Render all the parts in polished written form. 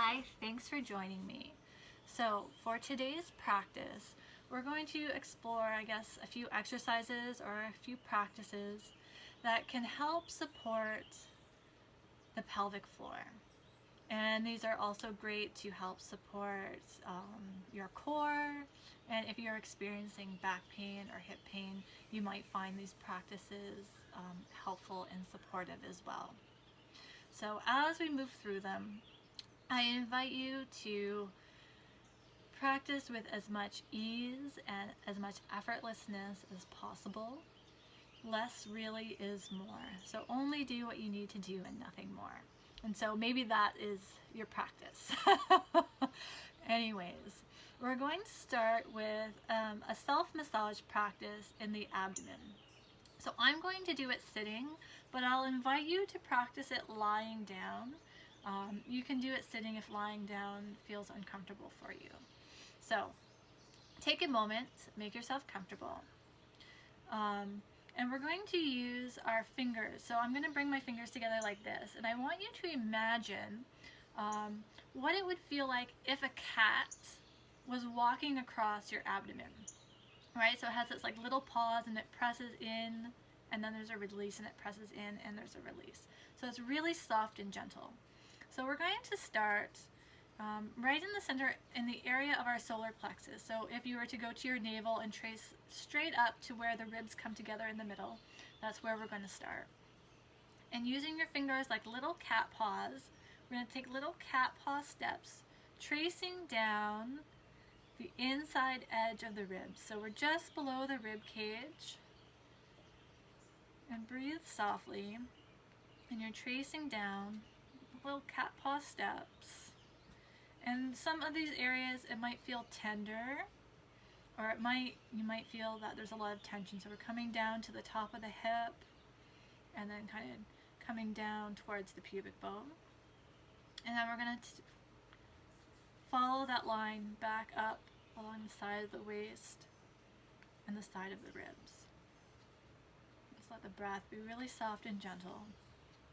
Hi, thanks for joining me. So for today's practice, we're going to explore, a few exercises or a few practices that can help support the pelvic floor. And these are also great to help support your core. And if you're experiencing back pain or hip pain, you might find these practices helpful and supportive as well. So as we move through them, I invite you to practice with as much ease and as much effortlessness as possible. Less really is more. So only do what you need to do and nothing more. And so maybe that is your practice. Anyways, we're going to start with a self-massage practice in the abdomen. So I'm going to do it sitting, but I'll invite you to practice it lying down. You can do it sitting if lying down feels uncomfortable for you. So take a moment, make yourself comfortable. And we're going to use our fingers. So I'm going to bring my fingers together like this. And I want you to imagine what it would feel like if a cat was walking across your abdomen. Right? So it has its like little paws and it presses in, and then there's a release, and it presses in and there's a release. So it's really soft and gentle. So we're going to start right in the center, in the area of our solar plexus. So if you were to go to your navel and trace straight up to where the ribs come together in the middle, that's where we're going to start. And using your fingers like little cat paws, we're going to take little cat paw steps, tracing down the inside edge of the ribs. So we're just below the rib cage. And breathe softly. And you're tracing down little cat paw steps. And some of these areas it might feel tender, or you might feel that there's a lot of tension. So we're coming down to the top of the hip and then kind of coming down towards the pubic bone. And then we're going to follow that line back up along the side of the waist and the side of the ribs. Just let the breath be really soft and gentle.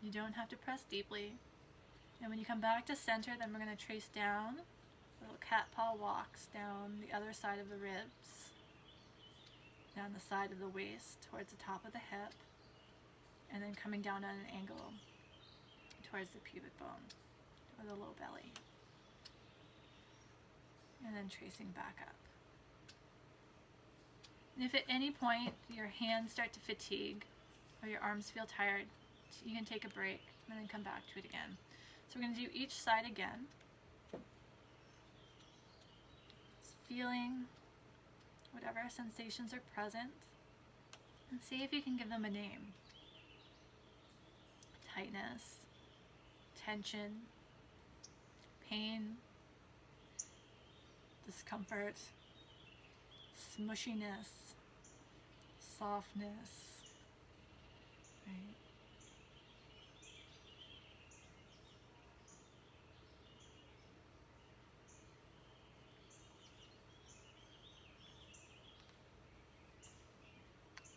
You don't have to press deeply. And when you come back to center, then we're going to trace down little cat paw walks down the other side of the ribs, down the side of the waist towards the top of the hip, and then coming down at an angle towards the pubic bone or the low belly. And then tracing back up. And if at any point your hands start to fatigue or your arms feel tired, you can take a break and then come back to it again. So we're going to do each side again. Just feeling whatever sensations are present and see if you can give them a name. Tightness, tension, pain, discomfort, smushiness, softness, right?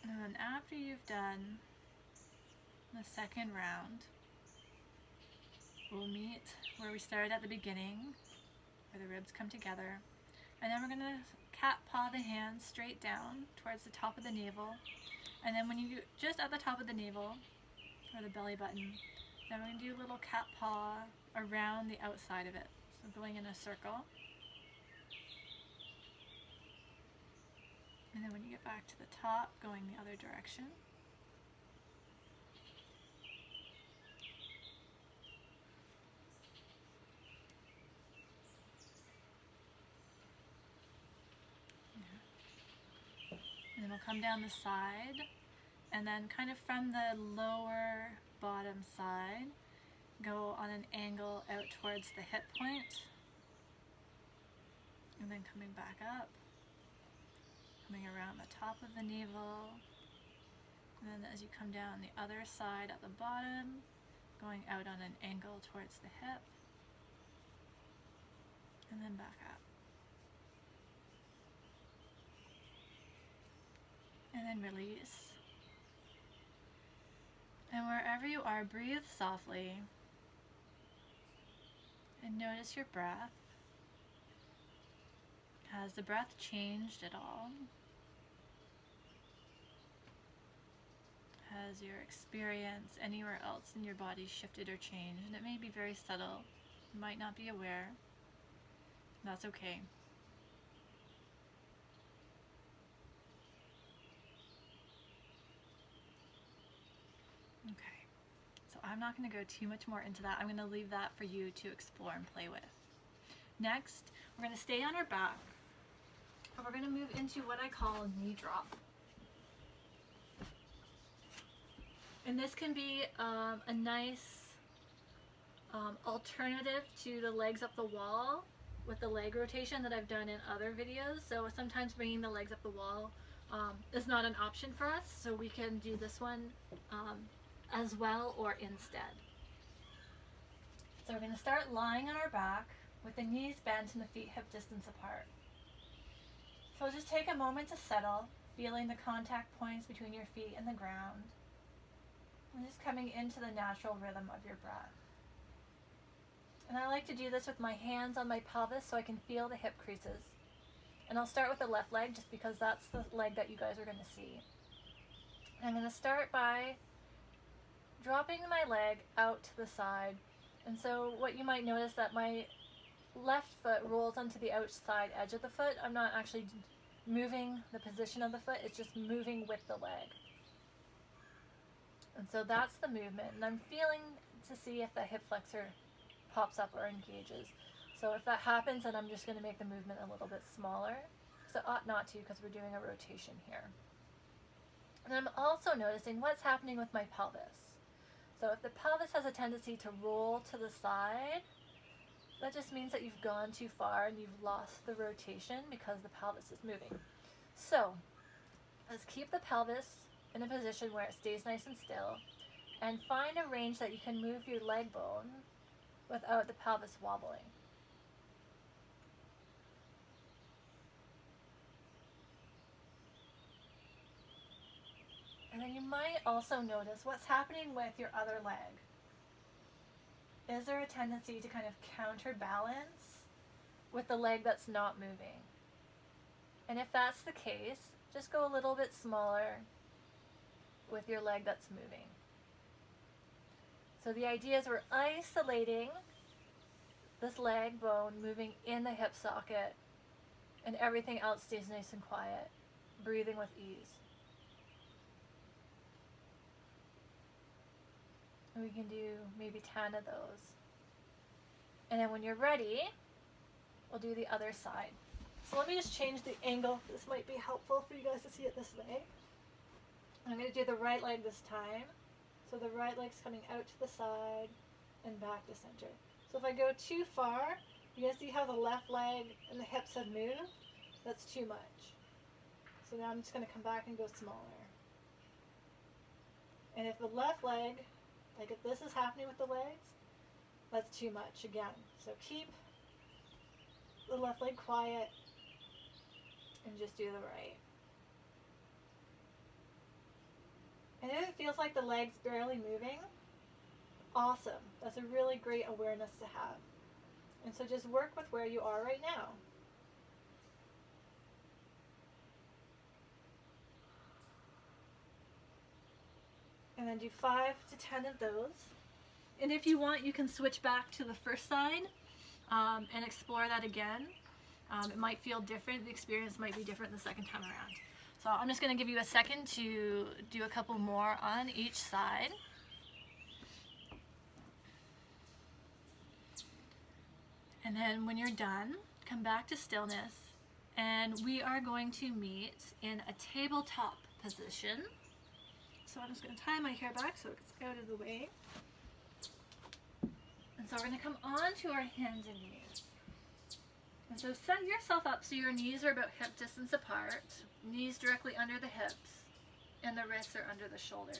And then after you've done the second round, we'll meet where we started at the beginning, where the ribs come together. And then we're going to cat paw the hands straight down towards the top of the navel. And then when you just at the top of the navel, or the belly button, then we're going to do a little cat paw around the outside of it. So going in a circle. And then when you get back to the top, going the other direction. And then we'll come down the side, and then kind of from the lower bottom side, go on an angle out towards the hip point, and then coming back up, coming around the top of the navel, and then as you come down the other side at the bottom, going out on an angle towards the hip, and then back up. And then release. And wherever you are, breathe softly. And notice your breath. Has the breath changed at all? Has your experience anywhere else in your body shifted or changed? And it may be very subtle. You might not be aware. That's okay. Okay. So I'm not going to go too much more into that. I'm going to leave that for you to explore and play with. Next, we're going to stay on our back. And we're going to move into what I call a knee drop. And this can be a nice alternative to the legs up the wall with the leg rotation that I've done in other videos. So sometimes bringing the legs up the wall is not an option for us. So we can do this one as well or instead. So we're going to start lying on our back with the knees bent and the feet hip distance apart. So just take a moment to settle, feeling the contact points between your feet and the ground. And just coming into the natural rhythm of your breath. And I like to do this with my hands on my pelvis so I can feel the hip creases. And I'll start with the left leg just because that's the leg that you guys are going to see. And I'm going to start by dropping my leg out to the side. And so what you might notice that my left foot rolls onto the outside edge of the foot. I'm not actually moving the position of the foot, it's just moving with the leg. And so that's the movement, and I'm feeling to see if the hip flexor pops up or engages. So if that happens, then I'm just going to make the movement a little bit smaller. So it ought not to because we're doing a rotation here. And I'm also noticing what's happening with my pelvis. So if the pelvis has a tendency to roll to the side, that just means that you've gone too far and you've lost the rotation because the pelvis is moving. So let's keep the pelvis in a position where it stays nice and still, and find a range that you can move your leg bone without the pelvis wobbling. And then you might also notice what's happening with your other leg. Is there a tendency to kind of counterbalance with the leg that's not moving? And if that's the case, just go a little bit smaller with your leg that's moving. So the idea is we're isolating this leg bone moving in the hip socket, and everything else stays nice and quiet, breathing with ease. And we can do maybe 10 of those. And then when you're ready, we'll do the other side. So let me just change the angle. This might be helpful for you guys to see it this way. I'm going to do the right leg this time. So the right leg's coming out to the side and back to center. So if I go too far, you're going to see how the left leg and the hips have moved. That's too much. So now I'm just going to come back and go smaller. And if the left leg, like if this is happening with the legs, that's too much again. So keep the left leg quiet and just do the right. And if it feels like the leg's barely moving, awesome. That's a really great awareness to have. And so just work with where you are right now. And then do 5 to 10 of those. And if you want, you can switch back to the first side and explore that again. It might feel different. The experience might be different the second time around. So I'm just going to give you a second to do a couple more on each side. And then when you're done, come back to stillness. And we are going to meet in a tabletop position. So I'm just going to tie my hair back so it's out of the way. And so we're going to come onto our hands and knees. And so set yourself up so your knees are about hip distance apart, knees directly under the hips, and the wrists are under the shoulders.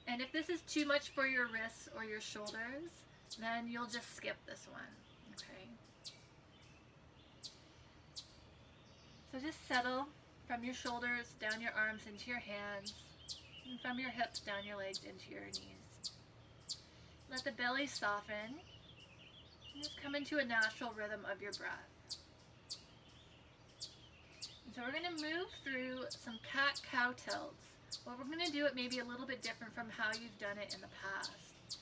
And if this is too much for your wrists or your shoulders, then you'll just skip this one, okay? So just settle from your shoulders down your arms into your hands, and from your hips down your legs into your knees. Let the belly soften. And just come into a natural rhythm of your breath. And so we're going to move through some cat-cow tilts. But we're going to do it maybe a little bit different from how you've done it in the past.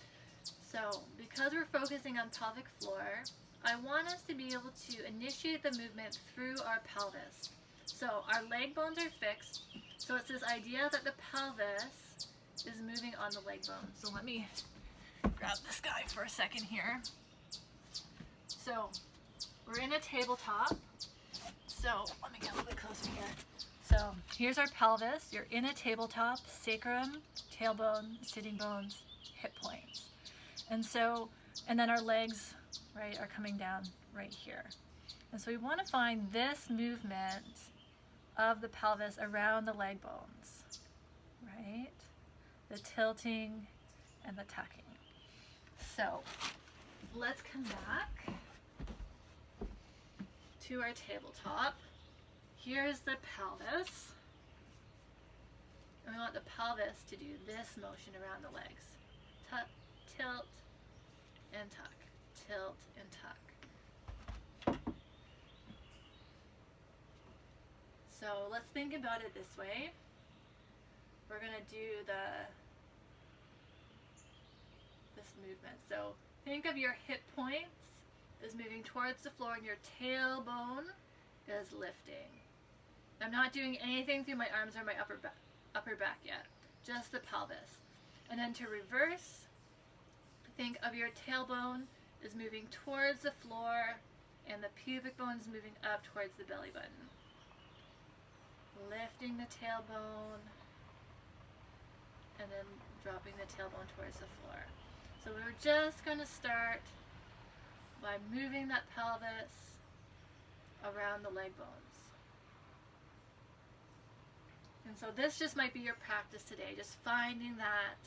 So because we're focusing on pelvic floor, I want us to be able to initiate the movement through our pelvis. So our leg bones are fixed. So it's this idea that the pelvis is moving on the leg bones. So let me grab this guy for a second here. So we're in a tabletop. So let me get a little bit closer here. So here's our pelvis. You're in a tabletop, sacrum, tailbone, sitting bones, hip points. And then our legs, right, are coming down right here. And so we want to find this movement of the pelvis around the leg bones, right? The tilting and the tucking. So let's come back to our tabletop. Here's the pelvis. And we want the pelvis to do this motion around the legs. Tuck, tilt, and tuck. Tilt and tuck. So let's think about it this way. We're going to do this movement. So think of your hip points as moving towards the floor and your tailbone is lifting. I'm not doing anything through my arms or my upper back yet, just the pelvis. And then to reverse, think of your tailbone is moving towards the floor and the pubic bone is moving up towards the belly button. Lifting the tailbone and then dropping the tailbone towards the floor. So we're just going to start by moving that pelvis around the leg bones. And so this just might be your practice today, just finding that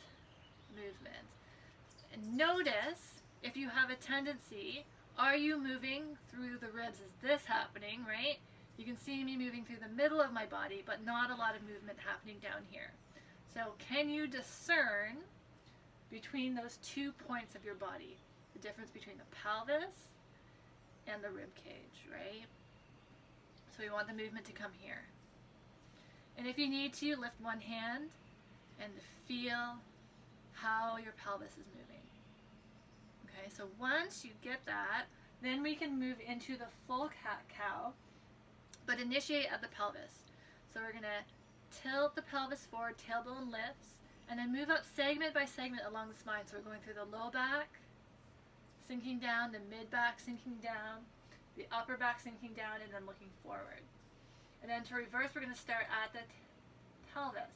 movement. And notice if you have a tendency, are you moving through the ribs? Is this happening, right? You can see me moving through the middle of my body, but not a lot of movement happening down here. So can you discern between those 2 points of your body, the difference between the pelvis and the rib cage, right? So we want the movement to come here. And if you need to, lift one hand and feel how your pelvis is moving. Okay, so once you get that, then we can move into the full cat-cow, but initiate at the pelvis. So we're going to tilt the pelvis forward, tailbone lifts, and then move up segment by segment along the spine. So we're going through the low back, sinking down, the mid back sinking down, the upper back sinking down, and then looking forward. And then to reverse, we're going to start at the pelvis.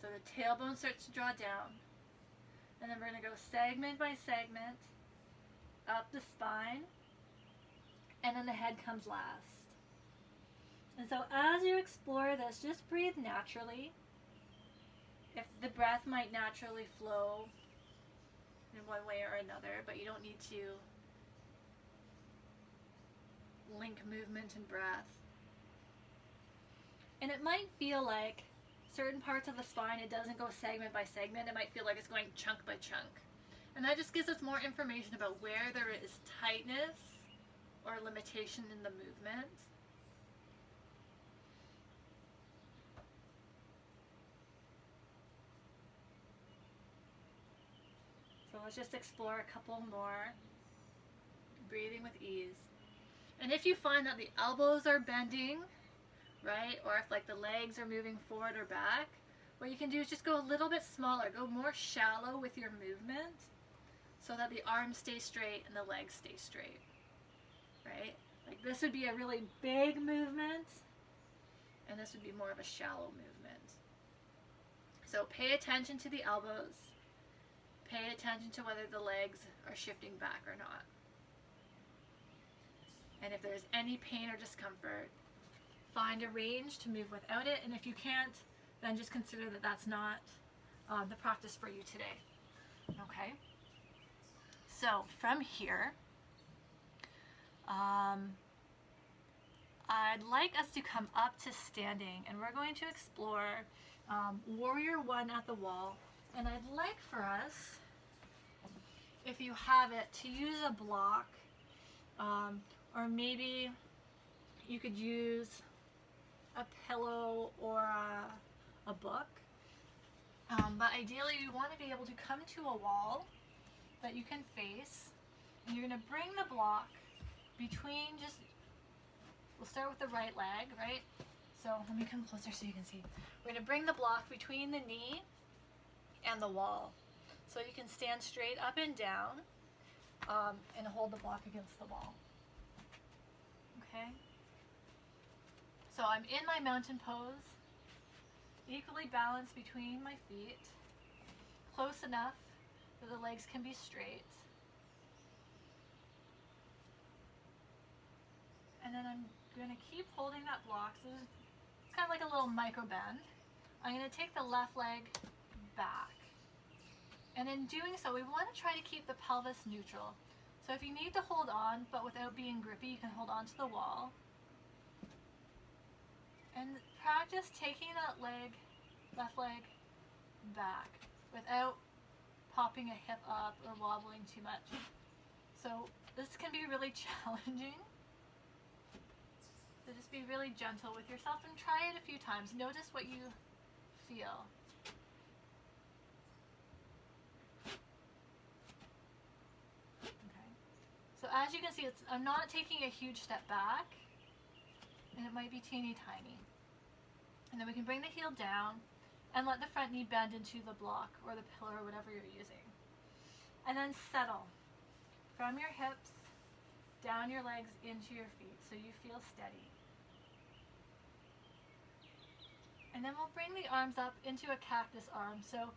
So the tailbone starts to draw down. And then we're going to go segment by segment up the spine. And then the head comes last. And so as you explore this, just breathe naturally. If the breath might naturally flow in one way or another, but you don't need to link movement and breath. And it might feel like certain parts of the spine, it doesn't go segment by segment. It might feel like it's going chunk by chunk. And that just gives us more information about where there is tightness or limitation in the movement. So let's just explore a couple more. Breathing with ease. And if you find that the elbows are bending, right, or if like the legs are moving forward or back, what you can do is just go a little bit smaller, go more shallow with your movement so that the arms stay straight and the legs stay straight, right? Like this would be a really big movement and this would be more of a shallow movement. So pay attention to the elbows, pay attention to whether the legs are shifting back or not. And if there's any pain or discomfort, find a range to move without it. And if you can't, then just consider that that's not the practice for you today. Okay? So from here, I'd like us to come up to standing, and we're going to explore Warrior One at the wall. And I'd like for us if you have it, to use a block, or maybe you could use a pillow or a book. But ideally you want to be able to come to a wall that you can face, and you're going to bring the block between, just, we'll start with the right leg, right? So let me come closer so you can see. We're going to bring the block between the knee and the wall. So you can stand straight up and down, and hold the block against the wall. Okay? So I'm in my mountain pose, equally balanced between my feet, close enough that the legs can be straight. And then I'm going to keep holding that block. So this is kind of like a little micro bend. I'm going to take the left leg back. And in doing so, we want to try to keep the pelvis neutral. So if you need to hold on, but without being grippy, you can hold on to the wall. And practice taking that leg, left leg, back without popping a hip up or wobbling too much. So this can be really challenging. So just be really gentle with yourself and try it a few times. Notice what you feel. Okay. So as you can see, I'm not taking a huge step back, and it might be teeny tiny. And then we can bring the heel down and let the front knee bend into the block or the pillow or whatever you're using. And then settle from your hips down your legs into your feet so you feel steady. And then we'll bring the arms up into a cactus arm. So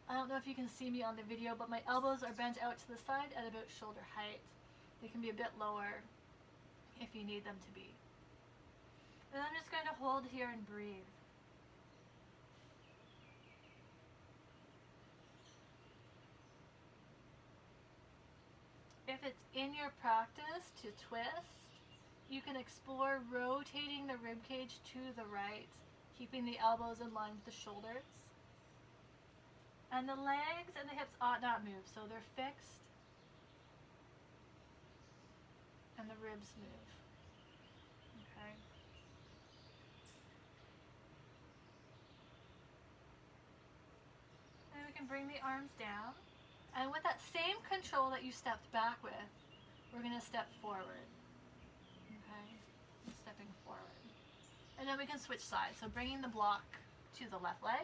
I don't know if you can see me on the video, but my elbows are bent out to the side at about shoulder height. They can be a bit lower if you need them to be. And I'm just going to hold here and breathe. If it's in your practice to twist, you can explore rotating the rib cage to the right, keeping the elbows in line with the shoulders. And the legs and the hips ought not move, so they're fixed. And the ribs move. Okay. And we can bring the arms down. And with that same control that you stepped back with, we're going to step forward. Okay? Stepping forward. And then we can switch sides. So bringing the block to the left leg.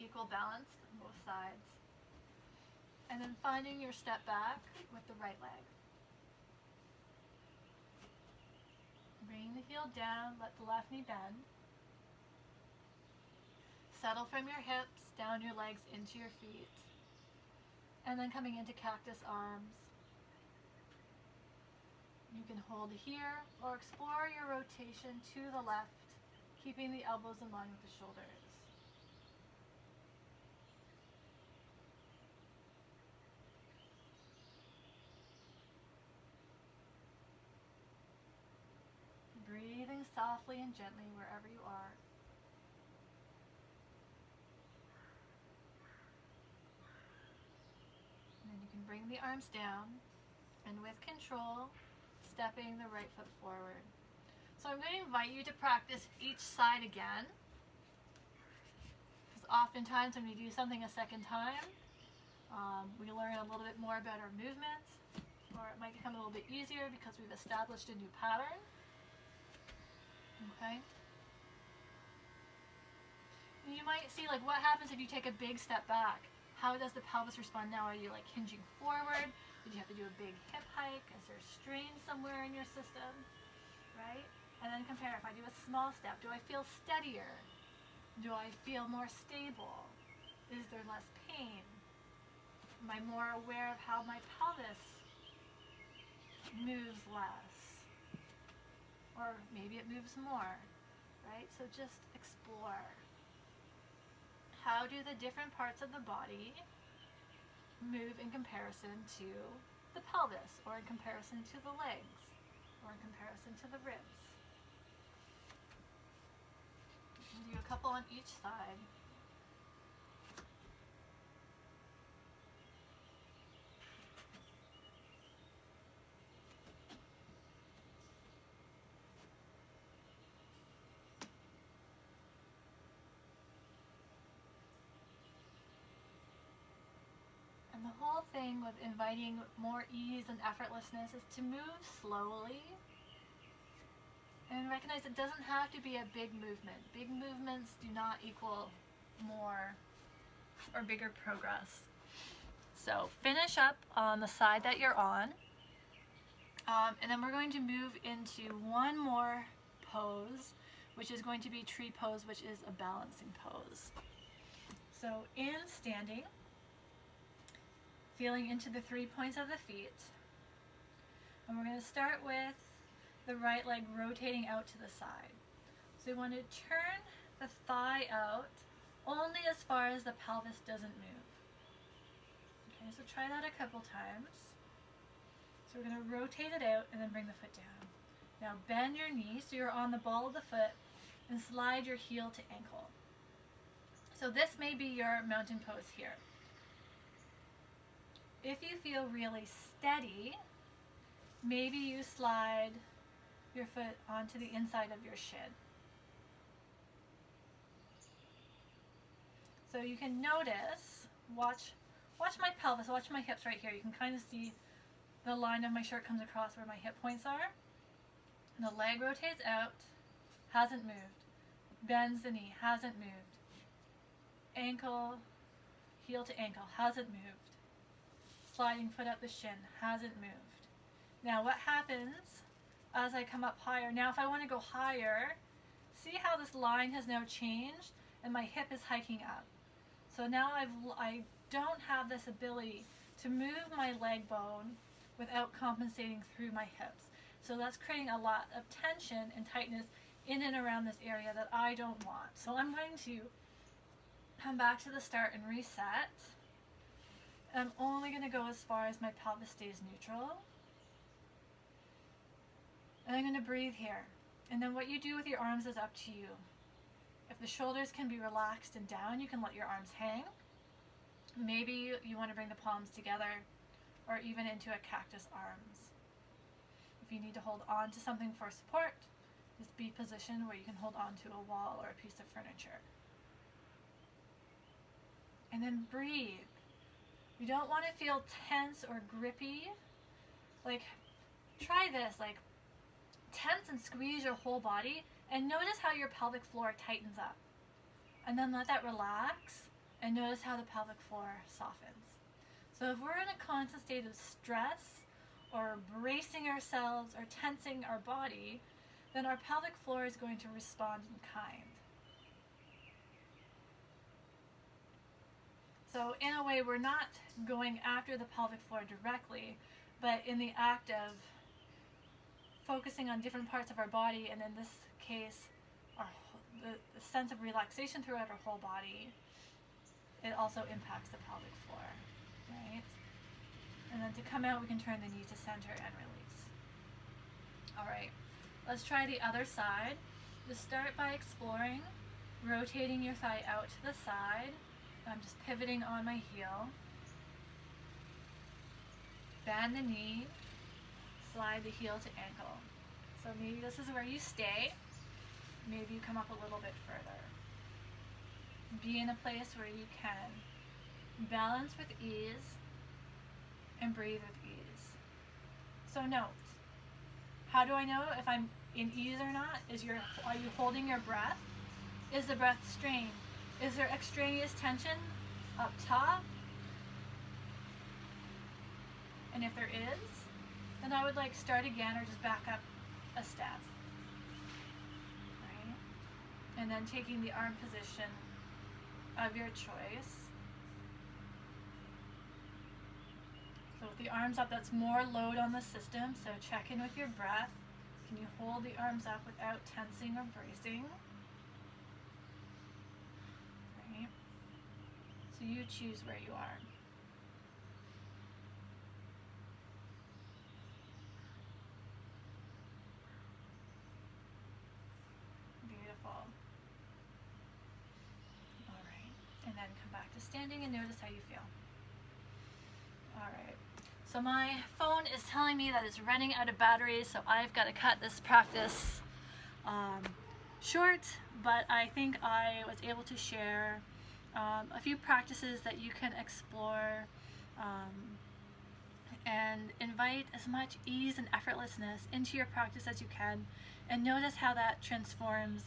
Equal balance on both sides. And then finding your step back with the right leg. Bringing the heel down, let the left knee bend. Settle from your hips, down your legs into your feet. And then coming into cactus arms. You can hold here or explore your rotation to the left, keeping the elbows in line with the shoulders. Breathing softly and gently wherever you are. And then you can bring the arms down, and with control, stepping the right foot forward. So I'm going to invite you to practice each side again. Because oftentimes when we do something a second time, we learn a little bit more about our movements, or it might become a little bit easier because we've established a new pattern. Okay? And you might see, like, what happens if you take a big step back? How does the pelvis respond now? Are you like hinging forward? Did you have to do a big hip hike? Is there strain somewhere in your system? Right? And then compare. If I do a small step, do I feel steadier? Do I feel more stable? Is there less pain? Am I more aware of how my pelvis moves less? Or maybe it moves more, right? So just explore. How do the different parts of the body move in comparison to the pelvis, or in comparison to the legs, or in comparison to the ribs? Do a couple on each side. thing with inviting more ease and effortlessness is to move slowly and recognize it doesn't have to be a big movement. Big movements do not equal more or bigger progress. So finish up on the side that you're on, and then we're going to move into one more pose, which is going to be tree pose, which is a balancing pose. So in standing, feeling into the 3 points of the feet, and we're going to start with the right leg rotating out to the side. So you want to turn the thigh out only as far as the pelvis doesn't move. Okay, so try that a couple times. So we're going to rotate it out and then bring the foot down. Now bend your knee so you're on the ball of the foot and slide your heel to ankle. So this may be your mountain pose here. If you feel really steady, maybe you slide your foot onto the inside of your shin. So you can notice, watch my pelvis, watch my hips right here. You can kind of see the line of my shirt comes across where my hip points are. And the leg rotates out, hasn't moved. Bends the knee, hasn't moved. Ankle, heel to ankle, hasn't moved. Sliding foot up the shin, hasn't moved. Now what happens as I come up higher? Now if I want to go higher, see how this line has now changed and my hip is hiking up. So now I don't have this ability to move my leg bone without compensating through my hips. So that's creating a lot of tension and tightness in and around this area that I don't want. So I'm going to come back to the start and reset. I'm only going to go as far as my pelvis stays neutral. And I'm going to breathe here. And then what you do with your arms is up to you. If the shoulders can be relaxed and down, you can let your arms hang. Maybe you want to bring the palms together or even into a cactus arms. If you need to hold on to something for support, just be positioned where you can hold on to a wall or a piece of furniture. And then breathe. You don't want to feel tense or grippy. Like, try this, like tense and squeeze your whole body and notice how your pelvic floor tightens up. And then let that relax and notice how the pelvic floor softens. So if we're in a constant state of stress or bracing ourselves or tensing our body, then our pelvic floor is going to respond in kind. So in a way, we're not going after the pelvic floor directly, but in the act of focusing on different parts of our body, and in this case, the sense of relaxation throughout our whole body, it also impacts the pelvic floor, right? And then to come out, we can turn the knee to center and release. All right, let's try the other side. Just start by exploring, rotating your thigh out to the side. I'm just pivoting on my heel. Bend the knee, slide the heel to ankle. So maybe this is where you stay. Maybe you come up a little bit further. Be in a place where you can balance with ease and breathe with ease. So note, how do I know if I'm in ease or not? Are you holding your breath? Is the breath strained? Is there extraneous tension up top? And if there is, then I would start again or just back up a step. Right? And then taking the arm position of your choice. So with the arms up, that's more load on the system, so check in with your breath. Can you hold the arms up without tensing or bracing? Right? So you choose where you are. Beautiful. All right. And then come back to standing and notice how you feel. All right. So my phone is telling me that it's running out of batteries, so I've got to cut this practice short, but I think I was able to share a few practices that you can explore and invite as much ease and effortlessness into your practice as you can, and notice how that transforms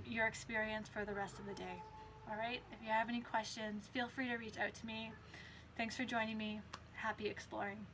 your experience for the rest of the day. All right, if you have any questions, feel free to reach out to me. Thanks for joining me. Happy exploring.